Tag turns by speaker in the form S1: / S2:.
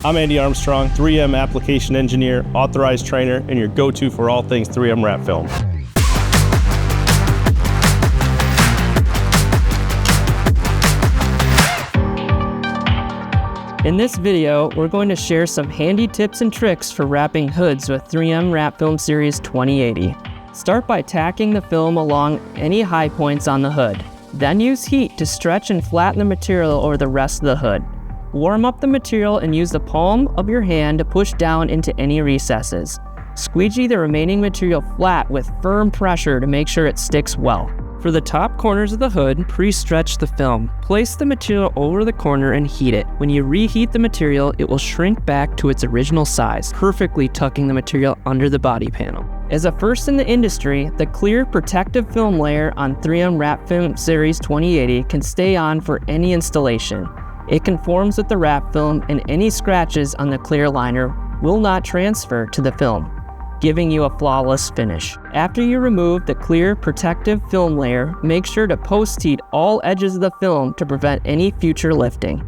S1: I'm Andy Armstrong, 3M application engineer, authorized trainer, and your go-to for all things 3M wrap film.
S2: In this video, we're going to share some handy tips and tricks for wrapping hoods with 3M Wrap Film Series 2080. Start by tacking the film along any high points on the hood. Then use heat to stretch and flatten the material over the rest of the hood. Warm up the material and use the palm of your hand to push down into any recesses. Squeegee the remaining material flat with firm pressure to make sure it sticks well. For the top corners of the hood, pre-stretch the film. Place the material over the corner and heat it. When you reheat the material, it will shrink back to its original size, perfectly tucking the material under the body panel. As a first in the industry, the clear protective film layer on 3M Wrap Film Series 2080 can stay on for any installation. It conforms with the wrap film, and any scratches on the clear liner will not transfer to the film, giving you a flawless finish. After you remove the clear protective film layer, make sure to post-heat all edges of the film to prevent any future lifting.